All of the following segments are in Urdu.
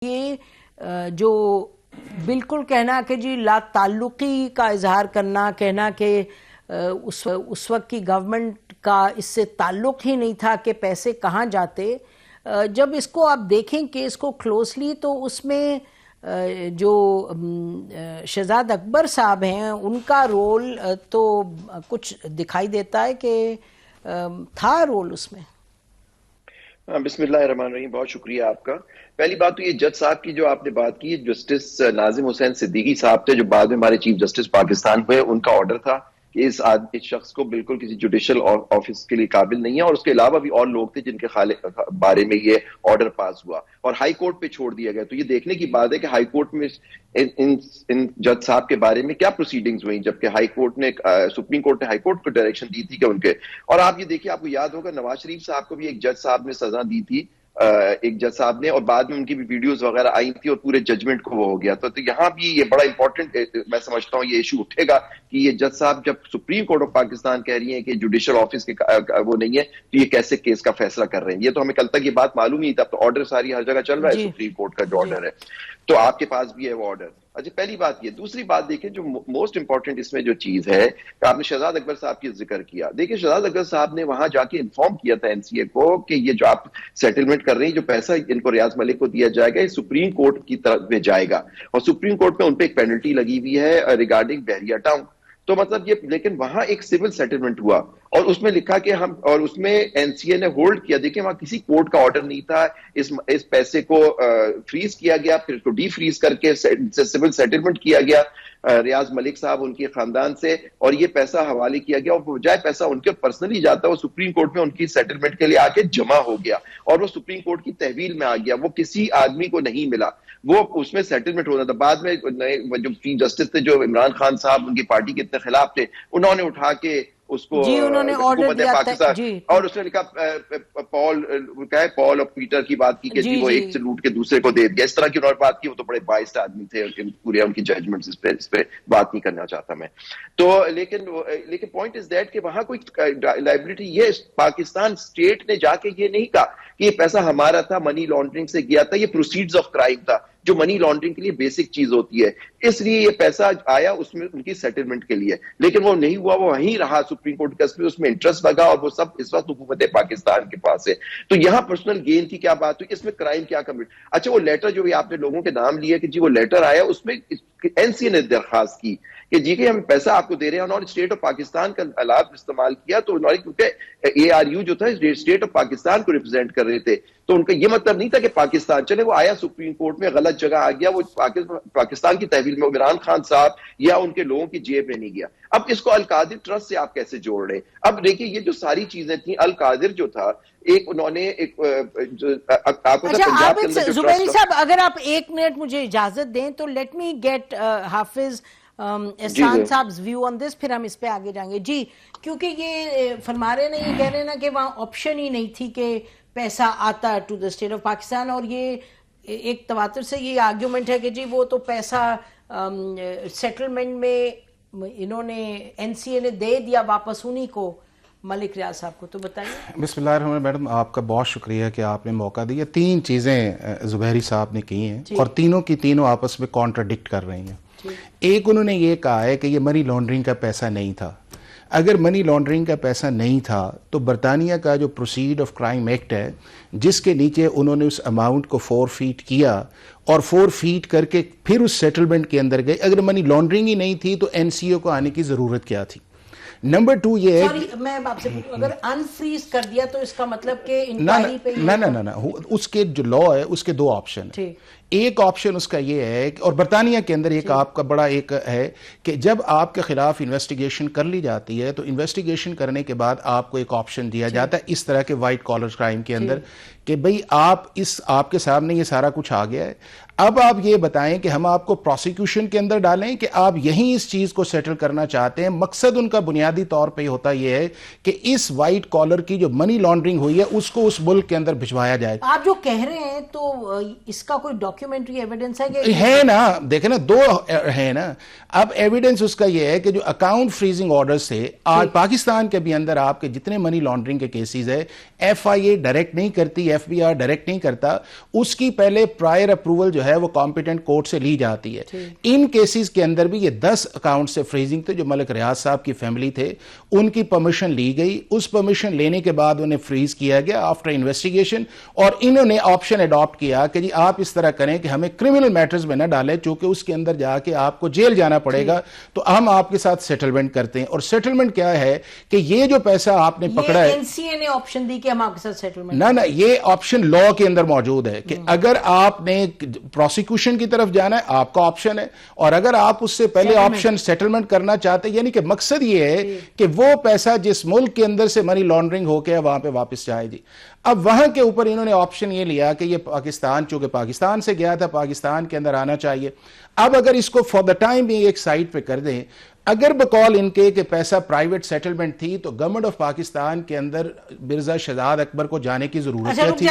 یہ جو بالکل کہنا کہ جی لا تعلقی کا اظہار کرنا، کہنا کہ اس وقت کی گورنمنٹ کا اس سے تعلق ہی نہیں تھا کہ پیسے کہاں جاتے، جب اس کو آپ دیکھیں کیس کو کلوزلی تو اس میں جو شہزاد اکبر صاحب ہیں ان کا رول تو کچھ دکھائی دیتا ہے کہ تھا رول اس میں۔ بسم اللہ الرحمن الرحیم، بہت شکریہ آپ کا۔ پہلی بات تو یہ جج صاحب کی جو آپ نے بات کی، جسٹس ناظم حسین صدیقی صاحب تھے جو بعد میں ہمارے چیف جسٹس پاکستان ہوئے، ان کا آرڈر تھا کہ اس شخص کو بالکل کسی جوڈیشل آفس کے لیے قابل نہیں ہے، اور اس کے علاوہ بھی اور لوگ تھے جن کے بارے میں یہ آرڈر پاس ہوا اور ہائی کورٹ پہ چھوڑ دیا گیا۔ تو یہ دیکھنے کی بات ہے کہ ہائی کورٹ میں ان جج صاحب کے بارے میں کیا پروسیڈنگز ہوئیں، جبکہ ہائی کورٹ نے سپریم کورٹ نے ہائی کورٹ کو ڈائریکشن دی تھی کہ ان کے، اور آپ یہ دیکھیے، آپ کو یاد ہوگا نواز شریف صاحب کو بھی ایک جج صاحب نے سزا دی تھی، ایک جج صاحب نے، اور بعد میں ان کی بھی ویڈیوز وغیرہ آئی تھی اور پورے ججمنٹ کو وہ ہو گیا۔ تو یہاں بھی یہ بڑا امپورٹنٹ میں سمجھتا ہوں یہ ایشو اٹھے گا کہ یہ جج صاحب جب سپریم کورٹ آف پاکستان کہہ رہی ہیں کہ جوڈیشل آفس کے وہ نہیں ہے تو یہ کیسے کیس کا فیصلہ کر رہے ہیں۔ یہ تو ہمیں کل تک یہ بات معلوم ہی تھا، تو آرڈر ساری ہر جگہ چل رہا ہے، سپریم کورٹ کا جو آرڈر ہے، تو آپ کے پاس بھی ہے وہ آرڈر۔ اچھا، پہلی بات یہ۔ دوسری بات دیکھیں جو موسٹ امپورٹنٹ اس میں جو چیز ہے کہ آپ نے شہزاد اکبر صاحب کی ذکر کیا، دیکھیں شہزاد اکبر صاحب نے وہاں جا کے انفارم کیا تھا این سی اے کو کہ یہ جو آپ سیٹلمنٹ کر رہے ہیں، جو پیسہ ان کو ریاض ملک کو دیا جائے گا یہ سپریم کورٹ کی طرف میں جائے گا، اور سپریم کورٹ میں ان پہ ایک پینلٹی لگی ہوئی ہے ریگارڈنگ بحریہ ٹاؤن۔ تو مطلب یہ، لیکن وہاں ایک سول سیٹلمنٹ ہوا اور اس میں لکھا کہ ہم، اور اس میں این سی اے نے ہولڈ کیا، دیکھیں وہاں کسی کورٹ کا آرڈر نہیں تھا، اس پیسے کو فریز کیا گیا، پھر اس کو ڈی فریز کر کے سول سیٹلمنٹ کیا گیا ریاض ملک صاحب ان کے خاندان سے، اور یہ پیسہ حوالے کیا گیا، اور بجائے پیسہ ان کے پرسنلی جاتا وہ سپریم کورٹ میں ان کی سیٹلمنٹ کے لیے آ کے جمع ہو گیا، اور وہ سپریم کورٹ کی تحویل میں آ گیا، وہ کسی آدمی کو نہیں ملا، وہ اس میں سیٹلمنٹ ہونا تھا۔ بعد میں جو چیف جسٹس تھے جو عمران خان صاحب ان کی پارٹی کے اتنے خلاف تھے، انہوں نے اٹھا کے اس کو حکومت پاکستان، اور اس نے لکھا پال اور پیٹر کی بات کی کہ جی وہ ایک سے لوٹ کے دوسرے کو دے دیا، اس طرح کی انہوں نے بات کی۔ وہ تو بڑے بائسڈ آدمی تھے، پورے ان کی ججمنٹ اس پہ بات نہیں کرنا چاہتا میں تو، لیکن پوائنٹ از دیٹ کہ وہاں کوئی لائبلٹی، یہ پاکستان اسٹیٹ نے جا کے یہ نہیں کہا کہ یہ پیسہ ہمارا تھا، منی لانڈرنگ سے گیا تھا، یہ پروسیڈز آف کرائم تھا جو منی لانڈرنگ کے لیے بیسک چیز ہوتی ہے، اس لیے یہ پیسہ آیا اس میں ان کی سیٹلمنٹ کے لیے، لیکن وہ نہیں ہوا، وہ وہیں رہا سپریم کورٹ کے اس میں انٹرسٹ لگا، اور وہ سب اس وقت حکومت پاکستان کے پاس ہے۔ تو یہاں پرسنل گین کی کیا بات ہوئی، اس میں کرائم کیا کمٹ۔ اچھا، وہ لیٹر جو بھی آپ نے لوگوں کے نام لیے کہ جی وہ لیٹر آیا، اس میں این سی اے نے درخواست کی کہ جی کہ ہم پیسہ آپ کو دے رہے ہیں، انہوں نے اسٹیٹ آف پاکستان کا الفاظ استعمال کیا، تو انہوں نے، کیونکہ اے آر یو جو تھا اسٹیٹ آف پاکستان کو ریپرزینٹ کر رہے تھے، تو ان کا یہ مطلب نہیں تھا کہ پاکستان چلے، وہ آیا سپریم کورٹ میں غلط جگہ آ گیا، وہ پاکستان کی تحویل میں عمران خان صاحب یا ان کے لوگوں کی جیب میں نہیں گیا۔ اب اس کو القادر ٹرسٹ سے آپ کیسے جوڑ رہے ہیں؟ اب دیکھیے یہ جو ساری چیزیں تھیں، القادر جو تھا ایک، انہوں نے ایک زبیری صاحب اگر آپ ایک منٹ مجھے اجازت دیں تو لیٹ می گیٹ حافظ احسان صاحب ویو آن دس، پھر ہم اس پہ آگے جائیں گے۔ جی، کیونکہ یہ فرما رہے ہیں، یہ کہہ رہے ہیں نا کہ وہاں آپشن ہی نہیں تھی کہ پیسہ آتا to the state of Pakistan, اور یہ ایک تواتر سے یہ آرگیومنٹ ہے کہ جی وہ تو پیسہ سیٹلمنٹ میں انہوں نے این سی اے نے دے دیا واپس انہی کو، ملک ریاض صاحب کو۔ تو بتائیے۔ بسم اللہ الرحمن الرحیم۔ میڈم آپ کا بہت شکریہ کہ آپ نے موقع دیا۔ تین چیزیں زبیری صاحب نے کی ہیں اور تینوں کی تینوں آپس میں کانٹراڈکٹ کر رہی ہیں۔ ایک، انہوں نے یہ کہا ہے کہ یہ منی لانڈرنگ کا پیسہ نہیں تھا۔ اگر منی لانڈرنگ کا پیسہ نہیں تھا تو برطانیہ کا جو پروسیڈ آف کرائم ایکٹ ہے جس کے نیچے انہوں نے اس اماؤنٹ کو 4 فیٹ کیا اور 4 فیٹ کر کے پھر اس سیٹلمنٹ کے اندر گئے، اگر منی لانڈرنگ ہی نہیں تھی تو این سی او کو آنے کی ضرورت کیا تھی؟ نمبر 2 یہ ہے، میں آپ سے پوچھوں، اگر انفریز کر دیا تو اس کا مطلب کہ انکوائری پہ نہ اس کے جو لا ہے اس کے 2 آپشن ہیں۔ ایک آپشن اس کا یہ ہے، اور برطانیہ کے اندر ایک آپ کا بڑا ایک ہے کہ جب آپ کے خلاف انویسٹیگیشن کر لی جاتی ہے تو انویسٹیگیشن کرنے کے بعد آپ کو ایک آپشن دیا جاتا ہے اس طرح کے وائٹ کالر کرائم کے اندر کہ بھئی آپ کے سامنے یہ سارا کچھ آ گیا ہے، اب آپ یہ بتائیں کہ ہم آپ کو پروسیکیوشن کے اندر ڈالیں کہ آپ یہیں اس چیز کو سیٹل کرنا چاہتے ہیں۔ مقصد ان کا بنیادی طور پہ ہوتا یہ ہے کہ اس وائٹ کالر کی جو منی لانڈرنگ ہوئی ہے اس کو اس ملک کے اندر بھجوایا جائے۔ آپ جو کہہ رہے ہیں تو اس کا کوئی ڈاکیومنٹری ایویڈنس ہے کہ ہے نا؟ دیکھیں نا، 2 ہیں نا۔ اب ایویڈنس اس کا یہ ہے کہ جو اکاؤنٹ فریزنگ آرڈرز سے آج پاکستان کے بھی اندر آپ کے جتنے منی لانڈرنگ کے کیسز ہے، ایف آئی اے ڈائریکٹ نہیں کرتی، ایف بی آر ڈائریکٹ نہیں کرتا, اس کی پہلے پرائر اپروول جو ہے وہ کمپیٹنٹ کورٹ سے لی جاتی ہے. ان کیسز کے اندر بھی یہ 10 اکاؤنٹ سے فریزنگ تھے جو ملک ریاض صاحب کی فیملی تھے, ان کی پرمیشن لی گئی. اس پرمیشن لینے کے بعد انہیں فریز کیا گیا آفٹر انویسٹیگیشن, اور انہوں نے آپشن اڈاپٹ کیا کہ جی آپ اس طرح کریں کہ ہمیں کرمنل میٹرز میں نہ ڈالیں, چونکہ اس کے اندر جا کے آپ کو جیل جانا پڑے گا, تو ہم آپ کے ساتھ سیٹلمنٹ کرتے ہیں. اور سیٹلمنٹ کیا ہے کہ یہ جو پیسہ آپ نے پکڑا ہے, این سی اے نے آپشن دی کہ ہم آپ کے ساتھ سیٹلمنٹ, نہ یہ آپشن لا کے اندر موجود ہے کہ اگر آپ نے پروسیکیوشن کی طرف جانا ہے آپ کا آپشن ہے, اور اگر آپ اس سے پہلے آپشن سیٹلمنٹ کرنا چاہتے ہیں, یعنی کہ مقصد یہ ہے کہ وہ پیسہ جس ملک کے اندر سے منی لانڈرنگ ہو کے وہاں پہ واپس جائے. جی اب وہاں کے اوپر انہوں نے آپشن یہ لیا کہ یہ پاکستان, چونکہ پاکستان سے گیا تھا, پاکستان کے اندر آنا چاہیے. اب اگر اس کو فار دا ٹائم بھی ایک سائٹ پہ کر دیں, اگر بقول ان کے کہ پیسہ پرائیویٹ سیٹلمنٹ تھی, تو گورنمنٹ آف پاکستان کے اندر مرزا شہزاد اکبر کو جانے کی ضرورت تھی,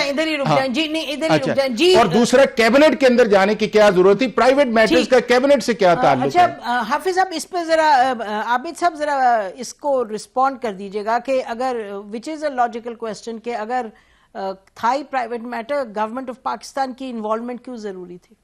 اور دوسرا کیبنٹ کے اندر جانے کی کیا ضرورت تھی, پرائیویٹ میٹرز کا کیبنٹ سے کیا تعلق ہے. حافظ صاحب اس پہ ذرا, عابد صاحب ذرا اس کو رسپونڈ کر دیجئے گا کہ اگر وچ از اے لاجیکل کوسچن کہ اگر تھائی private matter, government of Pakistan کی انوالومنٹ کیوں ضروری تھی؟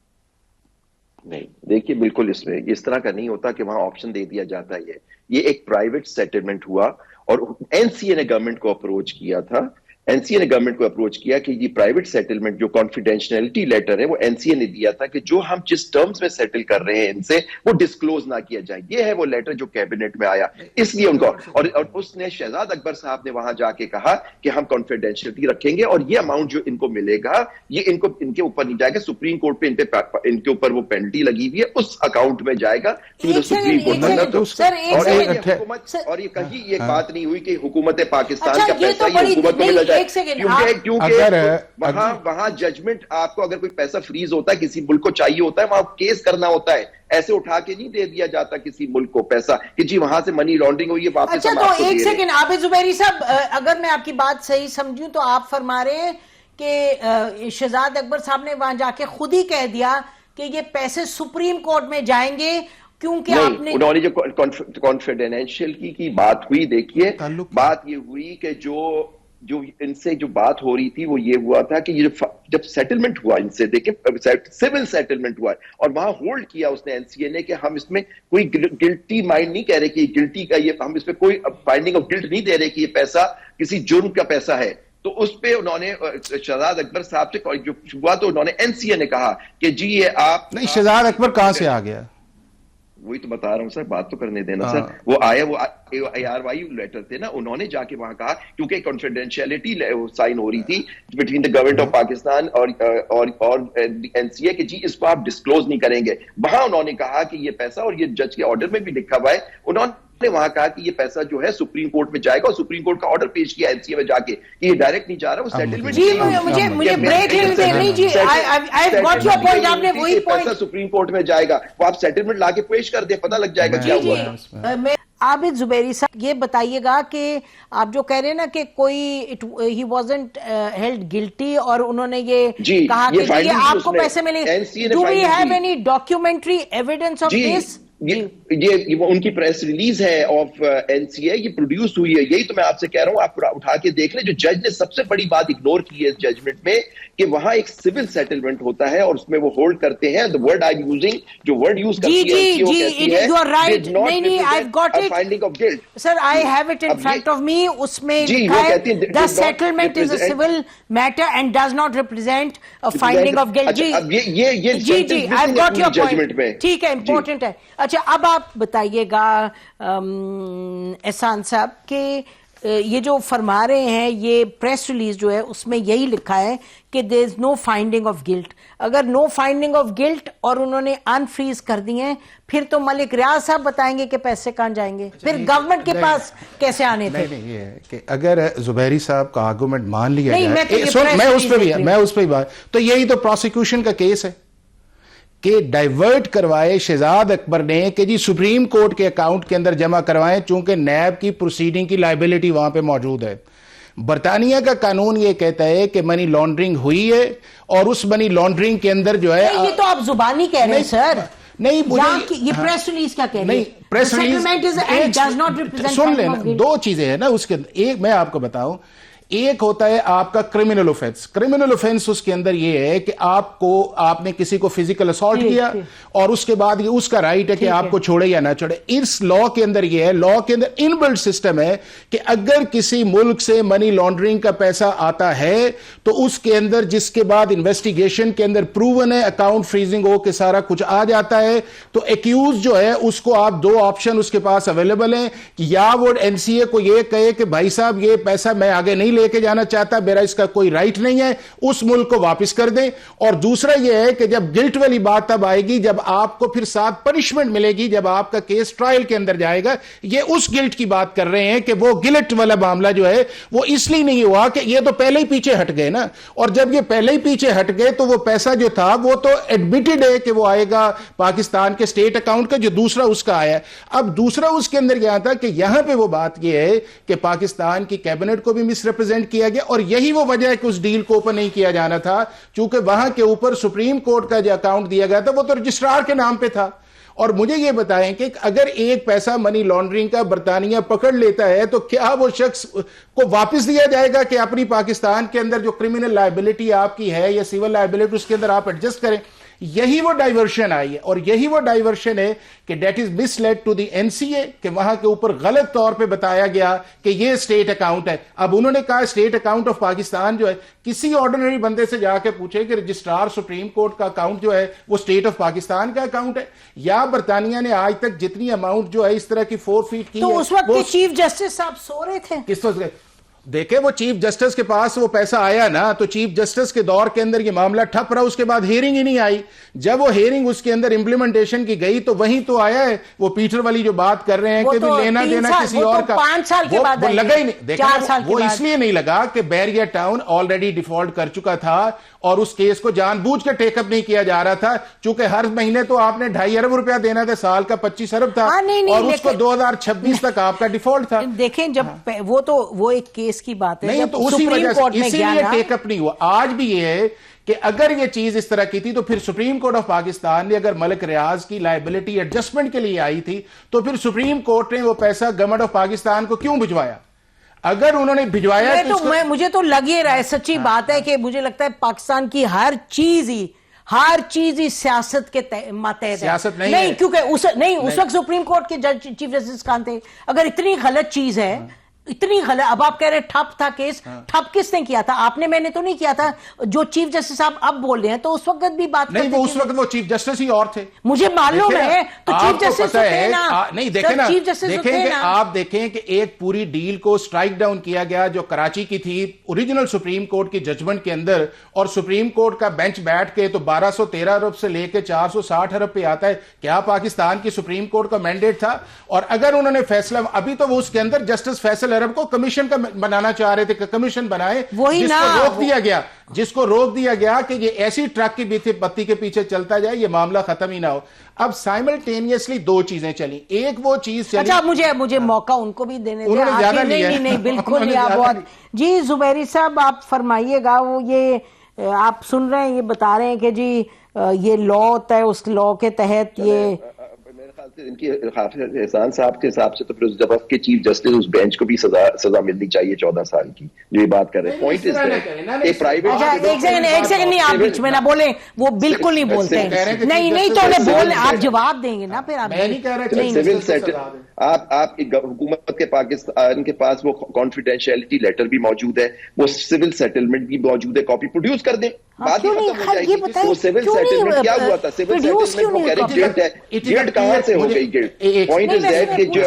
نہیں دیکھیے, بالکل اس میں اس طرح کا نہیں ہوتا کہ وہاں آپشن دے دیا جاتا ہے. یہ ایک پرائیویٹ سیٹلمنٹ ہوا, اور این سی اے نے گورنمنٹ کو اپروچ کیا تھا. این سی اے نے گورنمنٹ کو اپروچ کیا کہ یہ پرائیویٹ سیٹلمنٹ جو کانفیڈینشیلٹی لیٹر ہے وہ این سی اے نے دیا تھا کہ جو ہم جس ٹرمز میں سیٹل کر رہے ہیں ان سے وہ ڈسکلوز نہ کیا جائے. یہ ہے وہ لیٹر جو کیبنٹ میں آیا, اس لیے ان کو, اور اس نے شہزاد اکبر صاحب نے وہاں جا کے کہا کہ ہم کانفیڈینشیلٹی رکھیں گے, اور یہ اماؤنٹ جو ان کو ملے گا یہ ان کے اوپر نہیں جائے گا. سپریم کورٹ پہ ان کے اوپر وہ پینلٹی لگی ہوئی ہے, اس اکاؤنٹ میں جائے گا سپریم کورٹ. اور یہ کہیں یہ بات نہیں ہوئی کہ حکومت پاکستان کا پیسہ یہ حکومت کو ملا جائے, کیونکہ وہاں ججمنٹ آپ کو اگر کوئی پیسہ فریز ہوتا ہے, کسی ملک کو چاہیے ہوتا ہے, وہاں کیس کرنا ہوتا ہے. ایسے اٹھا کے نہیں دے دیا جاتا کسی ملک کو پیسہ کہ جی وہاں سے منی لانڈرنگ ہوئی ہے واپس. اچھا تو ایک سیکنڈ عابد زبیری صاحب, اگر میں آپ کی بات صحیح سمجھوں تو آپ فرما رہے ہیں کہ شہزاد اکبر صاحب نے وہاں جا کے خود ہی کہہ دیا کہ یہ پیسے سپریم کورٹ میں جائیں گے, کیونکہ آپ نے, انہوں نے جو کانفیڈینشیل کی بات ہوئی, دیکھیے بات یہ ہوئی کہ جو ان سے جو بات ہو رہی تھی وہ یہ ہوا تھا کہ جب سیٹلمنٹ ہوا ان سے, دیکھیں سول سیٹلمنٹ ہوا, اور وہاں ہولڈ کیا اس نے این سی اے نے کہ ہم اس میں کوئی گلٹی مائنڈ نہیں کہہ رہے کہ گلٹی کا, یہ ہم اس میں کوئی فائنڈنگ آف گلٹ نہیں دے رہے کہ یہ پیسہ کسی جرم کا پیسہ ہے. تو اس پہ انہوں نے شہزاد اکبر صاحب سے جو ہوا تو انہوں نے این سی اے نے کہا کہ جی یہ آپ نہیں, شہزاد اکبر کہاں سے آ گیا, وہی تو بتا رہا ہوں سر, بات تو کرنے دینا سر. وہ آیا, وہ ARY لیٹر تھے نا, انہوں نے جا کے وہاں کہا, کیونکہ کانفیڈینشیلٹی سائن ہو رہی تھی between the government of Pakistan اور این سی اے کہ جی اس کو آپ ڈسکلوز نہیں کریں گے. وہاں انہوں نے کہا کہ یہ پیسہ, اور یہ جج کے آرڈر میں بھی لکھا ہوا ہے, انہوں نے وہاں کہا کہ یہ پیسہ جو ہے سپریم کورٹ میں جائے گا, اور سپریم کورٹ کا آرڈر پیش کیا این سی اے میں جا کے کہ یہ ڈائریکٹ نہیں جا رہا, وہ سیٹلمنٹ. جی مجھے بریک لینے دیں, نہیں جی I have got your point, آپ نے وہی پوائنٹ, سپریم کورٹ میں جائے گا, وہ آپ سیٹلمنٹ لا کے پیش کر دیں, پتہ لگ جائے گا کیا ہوا. عابد زبیری صاحب یہ بتائیے گا کہ آپ جو کہہ رہے ہیں نا کہ کوئی ہی وازنٹ ہیلڈ گلٹی, اور انہوں نے یہ کہا کہ یہ آپ کو پیسے ملے, do we have any documentary evidence of this? یہ ان کی پریس ریلیز ہے آف این سی اے, یہ پروڈیوس ہوئی ہے. یہی تو میں آپ سے کہہ رہا ہوں, آپ اٹھا کے دیکھ لیں. جو جج نے سب سے بڑی بات اگنور کی ہے اس ججمنٹ میں کہ وہاں ایک سول سیٹلمنٹ ہوتا ہے, اور اس میں وہ ہولڈ کرتے ہیں. the word I'm using, جو ورڈ یوز کرتی ہے you are right, نہیں I've got it, finding of guilt. sir I have it in front of me, اس میں لکھا ہے the settlement is a civil matter and does not represent a finding of guilt. G I've got your point, ٹھیک ہے, important ہے. اچھا اب آپ بتائیے گا احسان صاحب کہ یہ جو فرما رہے ہیں, یہ پریس ریلیز جو ہے اس میں یہی لکھا ہے کہ there is no finding of guilt. اگر no finding of guilt اور انہوں نے unfreeze کر دی ہیں, پھر تو ملک ریاض صاحب بتائیں گے کہ پیسے کہاں جائیں گے, پھر گورنمنٹ کے پاس کیسے آنے تھے؟ نہیں یہ ہے کہ اگر زبیری صاحب کا آرگومنٹ مان لیا جائے, میں اس پہ بات, تو یہی تو پروسیکیوشن کا کیس ہے کہ ڈائیورٹ کروائے شہزاد اکبر نے کہ جی سپریم کورٹ کے اکاؤنٹ کے اندر جمع کروائیں, چونکہ نیب کی پروسیڈنگ کی لائبلٹی وہاں پہ موجود ہے. برطانیہ کا قانون یہ کہتا ہے کہ منی لانڈرنگ ہوئی ہے, اور اس منی لانڈرنگ کے اندر جو ہے, یہ تو آپ زبانی کہہ رہے ہیں سر, نہیں یہ پریس ریلیز کیا کہہ رہے ہیں؟ نہیں پریس ریلیز سن لینا, دو چیزیں ہیں نا اس کے اندر. ایک میں آپ کو بتاؤں, ایک ہوتا ہے آپ کا کرمنل اوفینس. کرمنل اوفینس اس کے اندر یہ ہے کہ آپ نے کسی کو فزیکل اسالٹ کیا اور اس کے بعد اس کا رائٹ ہے کہ آپ کو چھوڑے یا نہ چھوڑے. اس لا کے اندر یہ ہے, لا کے اندر ان بلٹ سسٹم ہے کہ اگر کسی ملک سے منی لانڈرنگ کا پیسہ آتا ہے تو اس کے اندر جس کے بعد انویسٹیگیشن کے اندر پروون ہے, اکاؤنٹ فریزنگ ہو کے سارا کچھ آ جاتا ہے, تو ایکیوز جو ہے اس کو آپ دو آپشن اس کے پاس اویلیبل ہیں کہ یا وہ این سی اے کو یہ کہے کہ بھائی صاحب یہ پیسہ میں آگے نہیں لے کے جانا چاہتا, میرا اس کا کوئی رائٹ نہیں ہے, اس ملک کو واپس کر دیں. اور دوسرا یہ ہے کہ جب گلٹ والی بات تب آئے گی جب آپ کو پھر ساتھ پنشمنٹ ملے گی, جب آپ کا کیس ٹرائل کے اندر جائے گا. یہ اس گلٹ کی بات کر رہے ہیں کہ وہ گلٹ والا معاملہ جو ہے وہ اس لیے نہیں ہوا کہ یہ تو پہلے ہی پیچھے ہٹ گئے نا, اور جب یہ پہلے ہی پیچھے ہٹ گئے تو وہ پیسہ جو تھا وہ تو ایڈمیٹڈ ہے کہ وہ آئے گا پاکستان کے اسٹیٹ اکاؤنٹ کا, جو دوسرا اس کا آیا. اب دوسرا اس کے اندر کیا تھا کہ یہاں پہ وہ بات یہ ہے کہ پاکستان کی کیبنٹ کو بھی مس ریپرزینٹ کیا گیا, اور یہی وہ وجہ ہے کہ اس ڈیل کو اوپن نہیں کیا جانا تھا, چونکہ وہاں کے اوپر سپریم کورٹ کا جو اکاؤنٹ دیا گیا تھا وہ تو رجسٹرار کے نام پہ تھا. اور مجھے یہ بتائیں کہ اگر ایک پیسہ منی لانڈرنگ کا برطانیہ پکڑ لیتا ہے تو کیا وہ شخص کو واپس دیا جائے گا کہ اپنی پاکستان کے اندر جو کرمنل لائبلٹی آپ کی ہے یا سیول لائبلٹی اس کے اندر آپ ایڈجسٹ کریں؟ یہی وہ ڈائیورشن آئی ہے, اور یہی وہ ڈائیورشن ہے کہ that is mislead to the N C A, کہ وہاں کے اوپر غلط طور پہ بتایا گیا کہ یہ اسٹیٹ اکاؤنٹ ہے. اب انہوں نے کہا اسٹیٹ اکاؤنٹ آف پاکستان جو ہے, کسی آرڈنری بندے سے جا کے پوچھے کہ رجسٹرار سپریم کورٹ کا اکاؤنٹ جو ہے وہ اسٹیٹ آف پاکستان کا اکاؤنٹ ہے, یا برطانیہ نے آج تک جتنی اماؤنٹ جو ہے اس طرح کی فورفیٹ کی تو اس وقت چیف جسٹس صاحب سو رہے تھے. کس وقت دیکھیں وہ چیف جسٹس کے پاس وہ پیسہ آیا نا, تو چیف جسٹس کے دور کے اندر یہ معاملہ ٹھپ رہا, اس کے بعد ہیئرنگ ہی نہیں آئی. جب وہ ہیئرنگ اس کے اندر امپلیمنٹیشن کی گئی تو وہیں تو آیا ہے وہ پیٹر والی جو بات کر رہے ہیں کہ لینا دینا کسی اور کا, 5 سال کے بعد لگا ہی نہیں. وہ اس لیے نہیں لگا کہ بیریا ٹاؤن آلریڈی ڈیفالٹ کر چکا تھا اور اس کیس کو جان بوجھ کے ٹیک اپ نہیں کیا جا رہا تھا, چونکہ ہر مہینے تو آپ نے 2.5 ارب روپیہ دینا تھا, سال کا 25 ارب تھا, اور اس کو 2026 تک آپ کا ڈیفالٹ تھا. دیکھیں جب وہ ایک کیس کی بات ہے, نہیں تو اسی وجہ سے اسی لیے ٹیک اپ نہیں ہوا. آج بھی یہ ہے کہ اگر یہ چیز اس طرح کی تھی تو پھر سپریم کورٹ آف پاکستان نے اگر ملک ریاض کی لائبلٹی ایڈجسٹمنٹ کے لیے آئی تھی تو پھر سپریم کورٹ نے وہ پیسہ گورنمنٹ آف پاکستان کو کیوں بھجوایا؟ اگر انہوں نے بھجوایا مجھے تو لگ ہی رہا ہے, سچی بات ہے کہ مجھے لگتا ہے پاکستان کی ہر چیز ہی سیاست کے ماتحت ہے. نہیں کیونکہ اس وقت سپریم کورٹ کے جج چیف جسٹس کہاں تھے؟ اگر اتنی غلط چیز ہے, اتنی غلط, اب آپ کہہ رہے ٹھپ تھا کیس, ٹھپ کس نے کیا تھا؟ آپ نے, میں نے تو نہیں کیا تھا. جو چیف جسٹس صاحب اب بول رہے ہیں تو اس وقت بھی بات نہیں, وہ اس وقت وہ چیف جسٹس ہی اور تھے, مجھے معلوم ہے. تو چیف جسٹس نہیں دیکھیں نا, دیکھیں کہ آپ دیکھیں کہ ایک پوری ڈیل کو سٹرائک ڈاؤن کیا گیا جو کراچی کی تھی اوریجنل سپریم کورٹ کی ججمنٹ کے اندر, اور سپریم کورٹ کا بینچ بیٹھ کے تو 1213 ارب سے لے کے 460 ارب پہ آتا ہے. کیا پاکستان کی سپریم کورٹ کا مینڈیٹ تھا؟ اور اگر انہوں نے فیصلہ, ابھی تو وہ اس کے اندر جسٹس فیصل عرب کو کمیشن کا بنانا چاہ رہے تھے کہ کمیشن بنائے, جس کو روک دیا گیا کہ یہ ایسی ٹرک کی بتی کے پیچھے چلتا جائے, یہ معاملہ ختم ہی نہ ہو. اب سائملٹینیسلی دو چیزیں چلی. ایک وہ چیز چلی, اچھا مجھے موقع ان کو بھی دینے دیں. نہیں بالکل نہیں. جی زبیری صاحب آپ فرمائیے گا, وہ یہ آپ سن رہے ہیں, یہ بتا رہے ہیں کہ جی یہ لا ہوتا ہے, اس لا کے تحت یہ ان کی حافظ احسان صاحب کے حساب سے تو پھر جب کے چیف جسٹس اس بینچ کو بھی سزا ملنی چاہیے 14 سال کی, جو یہ بات کر رہے ہیں. پوائنٹ از ایک پرائیویٹ, ایک سیکنڈ نہیں, آپ بیچ میں نہ بولیں, وہ بالکل نہیں بولتے ہیں. نہیں تو انہیں بولیں, آپ جواب دیں گے نا پھر. آپ سول سیٹل, آپ حکومت کے پاکستان کے پاس وہ کانفیڈینشیلٹی لیٹر بھی موجود ہے, وہ سول سیٹلمنٹ بھی موجود ہے, کاپی پروڈیوس کر دیں, بات ہی ختم ہو جائے گی. وہ سول سیٹلمنٹ کیا ہوا تھا؟ سول سیٹلمنٹ کو کہہ رہے گلٹ ہے, گلٹ کہاں سے ہو گئی گلٹ؟ پوائنٹ از دیٹ کہ جو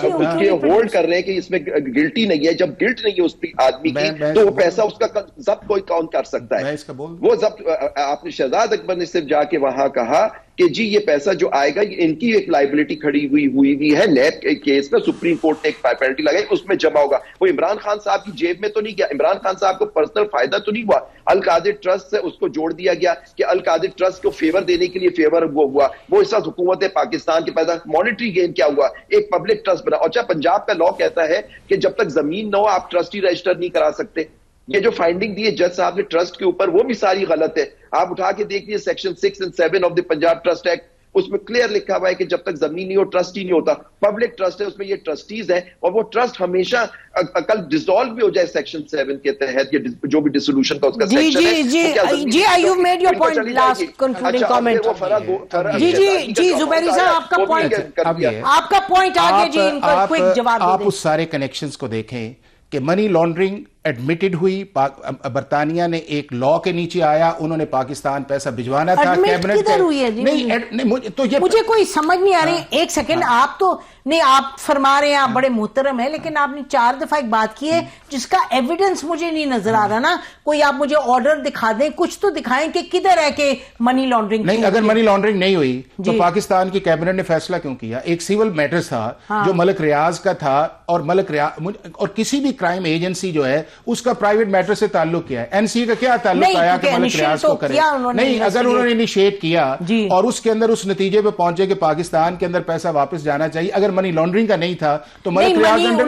ہولڈ کر رہے ہیں کہ اس میں گلٹی نہیں ہے, جب گلٹ نہیں ہے اس آدمی کی تو وہ پیسہ اس کا ضبط کوئی کون کر سکتا ہے؟ وہ ضبط آپ نے شہزاد اکبر نے صرف جا کے وہاں کہا کہ جی یہ پیسہ جو آئے گا ان کی ایک لائبلٹی کھڑی ہوئی ہے, نیب کیس میں سپریم کورٹ نے ایک پینلٹی لگائی, اس میں جمع ہوگا. وہ عمران خان صاحب کی جیب میں تو نہیں گیا, عمران خان صاحب کو پرسنل فائدہ تو نہیں ہوا. القادر ٹرسٹ سے اس کو جوڑ دیا گیا کہ القادر ٹرسٹ کو فیور دینے کے لیے فیور وہ ہوا. وہ اس وقت حکومت پاکستان کے پیدا مانیٹری گین کیا ہوا, ایک پبلک ٹرسٹ بنا. اچھا پنجاب کا لا کہتا ہے کہ جب تک زمین نہ ہو آپ ٹرسٹی رجسٹر نہیں کرا سکتے. یہ جو فائنڈنگ دی ہے جج صاحب نے ٹرسٹ کے اوپر, وہ بھی ساری غلط ہے. آپ اٹھا کے دیکھ لیے section 6 and 7 of the Punjab trust act, اس میں کلیئر لکھا ہوا ہے کہ جب تک زمین نہیں ہو ٹرسٹ ہی نہیں ہوتا. پبلک ٹرسٹ ہے, اس میں یہ ٹرسٹیز ہیں, اور وہ ٹرسٹ ہمیشہ کل ڈیزالو بھی ہو جائے سیکشن 7 کے تحت, یا جو بھی ڈیسولوشن کا اس کا سیکشن ہے. جی Ayub made your point, last concluding comment. جی زبیری صاحب آپ کا پوائنٹ آگے. جی ان کا کوئک جواب دیں. آپ اس سارے کنیکشنز کو دیکھیں کہ منی لانڈرنگ ایڈمیٹڈ ہوئی, برطانیہ نے ایک لا کے نیچے آیا, انہوں نے پاکستان پیسہ بھجوانا تھا. مجھے کوئی سمجھ نہیں آ رہی. ایک سیکنڈ, آپ تو نہیں, آپ فرما رہے ہیں آپ بڑے محترم ہیں, لیکن آپ نے 4 دفعہ ایک بات کی ہے جس کا ایویڈنس مجھے نہیں نظر آ رہا نا. کوئی آپ مجھے آرڈر دکھا دیں, کچھ تو دکھائیں کہ کدھر ہے کہ منی لانڈرنگ نہیں. اگر منی لانڈرنگ نہیں ہوئی تو پاکستان کی کیبنٹ نے فیصلہ کیوں کیا؟ ایک سیول میٹرز تھا جو ملک ریاض کا تھا, اور ملک ریاض اور کسی بھی کرائم ایجنسی جو ہے اس کا پرائیویٹ میٹر سے تعلق کیا ہے. این سی کا کیا تعلق آیا کہ ملک ریاض کو کرے؟ نہیں, اگر انہوں نے انیشیٹ کیا اور اس کے اندر اس نتیجے پہ پہنچے کہ پاکستان کے اندر پیسہ واپس جانا چاہیے, اگر منی لانڈرنگ کا نہیں تھا تو ملک ریاض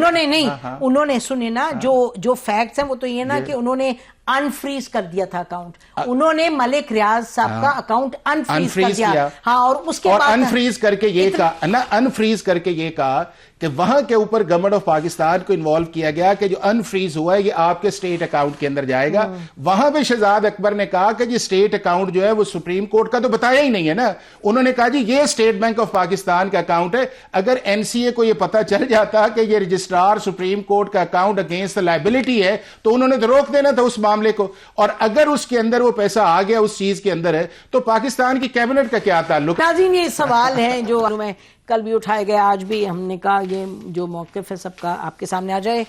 انہوں نے سنے نا, جو فیکٹس ہیں وہ تو یہ نا کہ انہوں نے انفریز کر دیا تھا اکاؤنٹ. انہوں نے ملک ریاض صاحب کا اکاؤنٹ انفریز کر دیا. ہاں, اور اس کے بعد انفریز کر کے یہ کہا نا, انفریز کر کے یہ کہا کہ وہاں کے اوپر گورنمنٹ آف پاکستان کو انوالو کیا گیا کہ جو انفریز ہوا ہے یہ آپ کے اسٹیٹ اکاؤنٹ کے اندر جائے گا. وہاں پہ شہزاد اکبر نے کہا کہ یہ اسٹیٹ اکاؤنٹ جو ہے وہ سپریم کورٹ کا تو بتایا ہی نہیں ہے نا. انہوں نے کہا جی یہ اسٹیٹ بینک آف پاکستان کا اکاؤنٹ ہے. اگر این سی اے کو یہ پتا چل جاتا کہ یہ رجسٹرار سپریم کورٹ کا اکاؤنٹ اگینسٹ لائبلٹی ہے تو انہوں نے تو روک دینا تھا اس معاملے کو. اور اگر اس کے اندر وہ پیسہ آ گیا اس چیز کے اندر ہے تو پاکستان کی کیبنٹ کا کیا تعلق؟ ناظرین, یہ سوال ہے جو میں کل بھی اٹھائے گئے, آج بھی ہم نے کہا یہ جو موقف ہے سب کا آپ کے سامنے آ جائے.